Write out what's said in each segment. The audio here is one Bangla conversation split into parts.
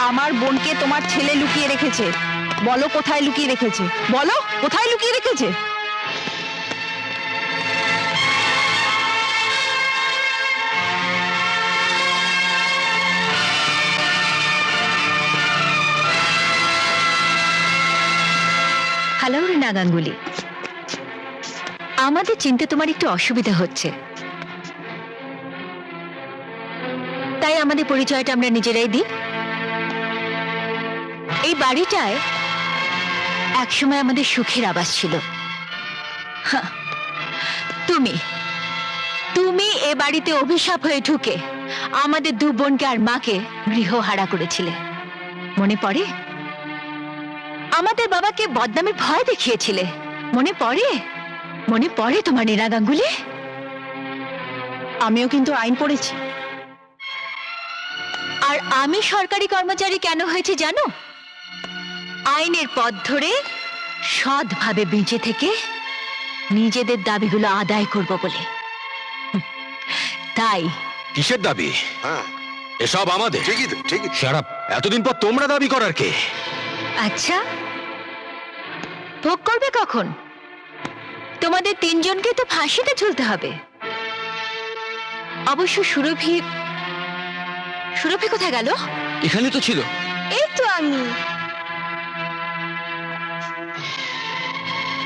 আমার বোনকে তোমার ছেলে লুকিয়ে রেখেছে। বলো কোথায় লুকিয়ে রেখেছে, বলো কোথায় লুকিয়ে রেখেছে। হ্যালো রিনা গাঙ্গুলি, আমাদের চিনতে তোমার একটু অসুবিধা হচ্ছে, তাই আমাদের পরিচয়টা আমরা নিজেরাই দিই। এই বাড়িটায় একসময় আমাদের সুখের আবাস ছিল। হ্যাঁ, তুমি তুমি এ বাড়িতে অভিশাপ হয়ে ঢুকে আমাদের দু বোনকে আর মাকে গৃহহারা করেছিলে, মনে পড়ে? আমাদের বাবাকে বদনামের ভয় দেখিয়েছিলে, মনে পড়ে? মনে পড়ে তোমার নীরা গাঙ্গুলি? আমিও কিন্তু আইন পড়েছি। আর আমি সরকারি কর্মচারী কেন হয়েছে জানো? আইনের পথ ধরে সৎভাবে বেঁচে থেকে নিজেদের দাবিগুলো আদায় করব বলে। তাই কিসের দাবি? হ্যাঁ এসব আমাদের। ঠিকই তো, ঠিকই। শারাপ, এতদিন পর তোমরা দাবি করার কে? আচ্ছা, ভোগ করবে কখন? তোমাদের তিনজনকে তো ফাঁসিতে ঝুলতে হবে। অবশ্য সুরভি কোথায় গেল? এখানে তো ছিল। এই তো আমি।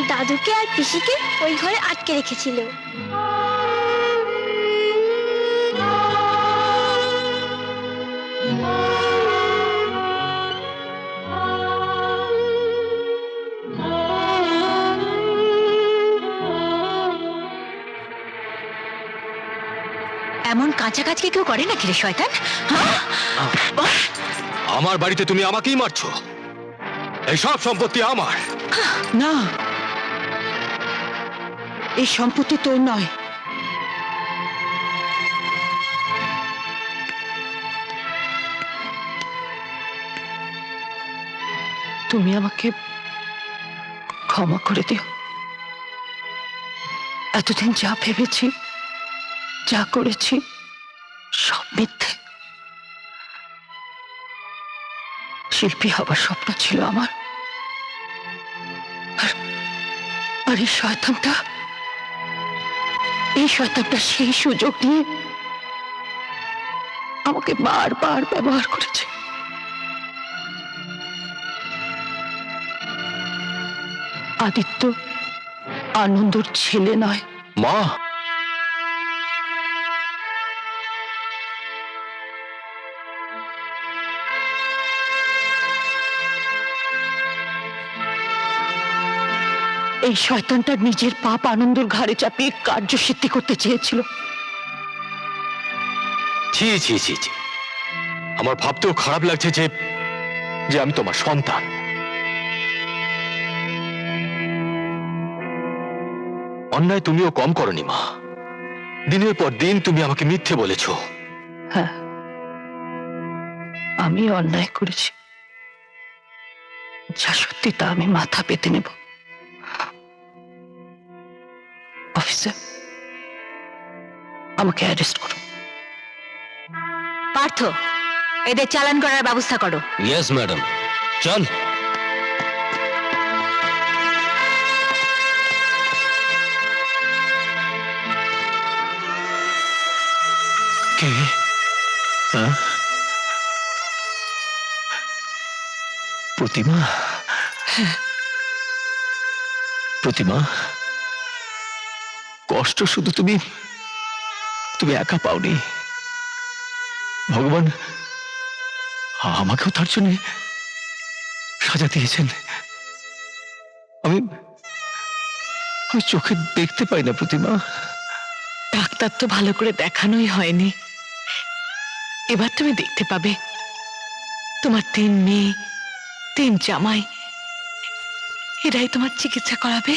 দাদুকে আর পিসিকে ওই ঘরে আটকে রেখেছিল। এমন কাঁচা কাজ কি কেউ করে নাকি রে শয়তান? হ্যাঁ? আমার বাড়িতে তুমি আমাকেই মারছো। এই সব সম্পত্তি আমার। না, এই সম্পত্তি তোর নয়। তুমি আমাকে ক্ষমা করে দিও। এতদিন যা ভেবেছি, যা করেছি, সব মিথ্যে। শিল্পী হবার স্বপ্ন ছিল আমার, আর এই শয়তানটা সেই সুযোগ নিয়ে আমাকে বারবার ব্যবহার করেছে। আদিত্য আনন্দর ছেলে নয়। মা, এই শয়তানটা নিজের পাপ আনন্দর ঘাড়ে চাপিয়ে কার্যসিদ্ধি করতে চেয়েছিল। ছি ছি ছি ছি, আমার ভাবতেও খারাপ লাগছে যে আমি তোমার সন্তান। অন্যায় তুমিও কম করনি মা। দিনের পর দিন তুমি আমাকে মিথ্যে বলেছো। হ্যাঁ, আমি অন্যায় করেছি, যা সত্যি তা আমি মাথা পেতে নেব। অফিসার, আমাকে অ্যারেস্ট করো। পার্থ, এদের চালান করার ব্যবস্থা করো। ইয়েস ম্যাডাম, চল। কে? হ্যাঁ? প্রতিমা? প্রতিমা, কষ্ট শুধু তুমি একা পাওনি, ভগবান আমাকেও তার জন্য সাজা দিয়েছেন। আমি চোখে দেখতে পাই না প্রতিমা। ডাক্তার তো ভালো করে দেখানোই হয়নি, এবার তুমি দেখতে পাবে। তোমার 3 মেয়ে, 3 জামাই, এরাই তোমার চিকিৎসা করাবে।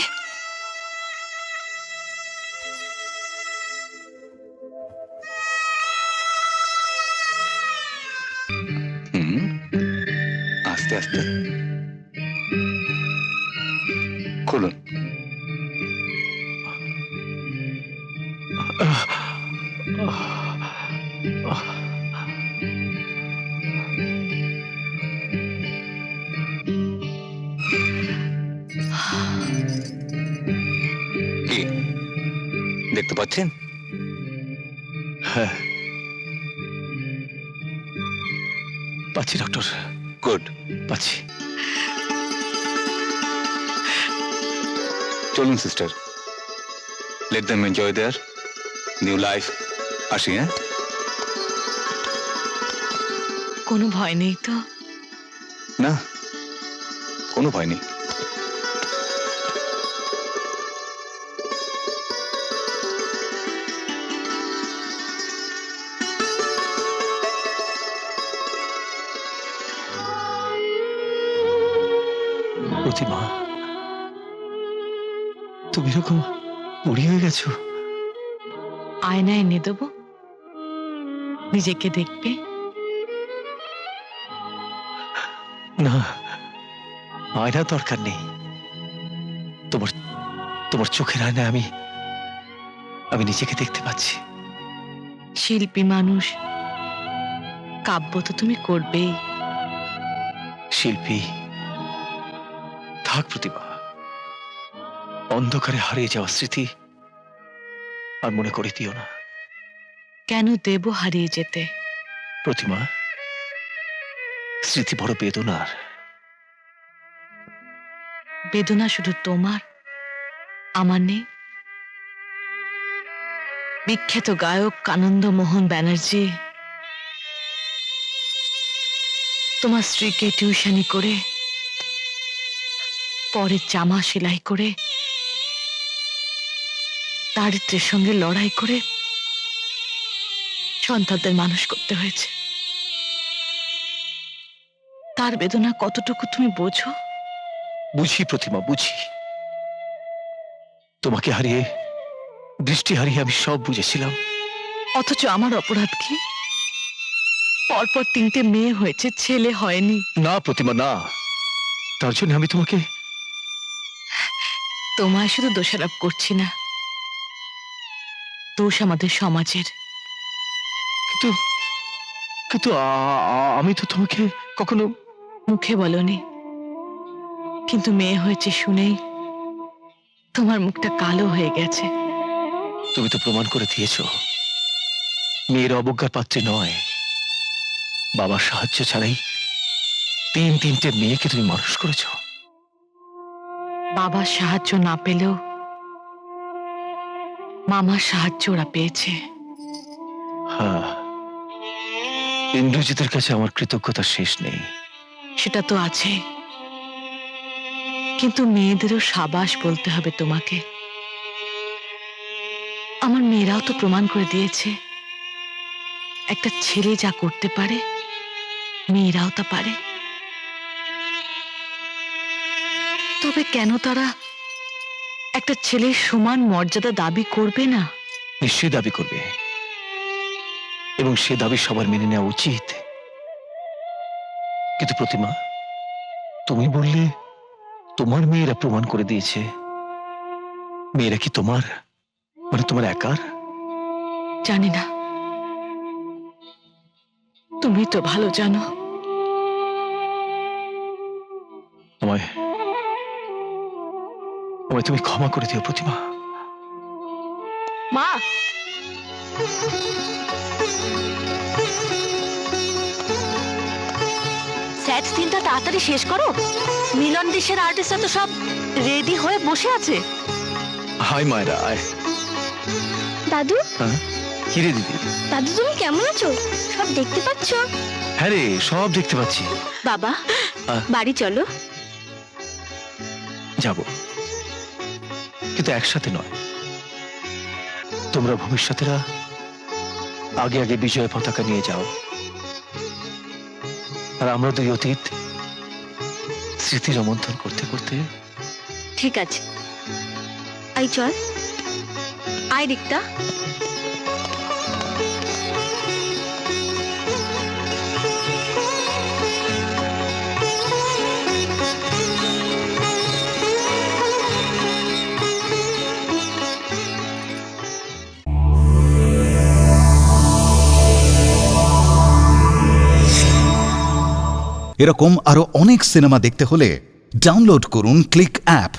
আস্তে আস্তে খুলুন। দেখতে পাচ্ছেন? হ্যাঁ, পাচ্ছি ডক্টর, গুড। পাচ্ছি। চলুন সিস্টার, লেট দেম এনজয় দেয়ার নিউ লাইফ। আসি, হ্যাঁ? কোনো ভয় নেই তো? না, কোনো ভয় নেই। প্রতিমা, তুমি এরকম বুড়ি হয়ে গেছো। আয়না এনে দেবো, নিজেকে দেখবে। না, আয়না দরকার নেই। তোমার তোমার চোখের আয়নায় আমি নিজেকে দেখতে পাচ্ছি। শিল্পী মানুষ, কাব্য তো তুমি করবেই। শিল্পী থাক প্রতিমা, অন্ধকারে হারিয়ে যাওয়া স্মৃতি আর মনে করে দিও না। কেন দেব হারিয়ে যেতে? প্রতিমা, স্মৃতি বড় বেদনার। বেদনা শুধু তোমার, আমার নেই? বিখ্যাত গায়ক আনন্দ মোহন ব্যানার্জি তোমার স্ত্রীকে টিউশনি করে, পরে জামা সেলাই করে, দারিদ্র্যের সঙ্গে লড়াই করে সন্তানদের মানুষ করতে হয়েছে। তার বেদনা কতটুকু তুমি বোঝো? বুঝি প্রতিমা, বুঝি। তোমাকে হারিয়ে, দৃষ্টি হারিয়ে আমি সব বুঝেছিলাম। অথচ আমার অপরাধ কি? পরপর 3টে মেয়ে হয়েছে, ছেলে হয়নি। না প্রতিমা, না। তার জন্য আমি তোমাকে তোমায় শুধু দোষারোপ করছি না, দোষ আমাদের সমাজের। কিন্তু কিন্তু আমি তো তোমাকে কখনো মুখে বলনি, কিন্তু মেয়ে হয়েছে শুনেই তোমার মুখটা কালো হয়ে গেছে। তুমি তো প্রমাণ করে দিয়েছো মেয়ের অবজ্ঞার পাত্রী নয়। বাবার সাহায্য ছাড়াই 3টে মেয়েকে তুমি মানুষ করেছো। বাবার সাহায্য না পেলেও মামার সাহায্য ওরা পেয়েছে। হ্যাঁ, ইন্দ্রজিতের কাছে আমার কৃতজ্ঞতার শেষ নেই। সেটা তো আছে, কিন্তু মেয়েদেরও সাবাস বলতে হবে তোমাকে। আমার মেয়েরাও তো প্রমাণ করে দিয়েছে একটা ছেলে যা করতে পারে মেয়েরাও তা পারে। তবে কেন তারা একটা ছেলের সমান মর্যাদা দাবি করবে না? নিশ্চয়ই দাবি করবে, এবং সে দাবি সবার মেনে নেওয়া উচিত। কিন্তু প্রতিমা, তুমি বললে তোমার মেয়েরা প্রমাণ করে দিয়েছে। মেয়েরা কি তোমার, মানে তোমার একার? জানি না, তুমি তো ভালো জানো। আমায় আমায় তুমি ক্ষমা করে দিও প্রতিমা। মা, স্যাড সিনটা তাড়াতাড়ি শেষ করো। মিলন দেশের আর্টিস্টরা তো সব রেডি হয়ে বসে আছে। হাই মায়েরা, আয়। দাদু, হ্যাঁ, কি রে দিদি? দাদু তুমি কেমন আছো? সব দেখতে পাচ্ছ? হ্যাঁ রে, সব দেখতে পাচ্ছি। বাবা, আহ। বাড়ি চলো। যাব, কিন্তু একসাথে নয়। তোমরা ভবিষ্যতেরা আগে আগে বিজয় পতাকা নিয়ে যাও, আর আমরা দুই অতীত স্মৃতি রোমন্থন করতে করতে। ঠিক আছে, আই চল। আয় রিক্তা। এরকম আরো অনেক সিনেমা দেখতে হলে ডাউনলোড করুন ক্লিক অ্যাপ।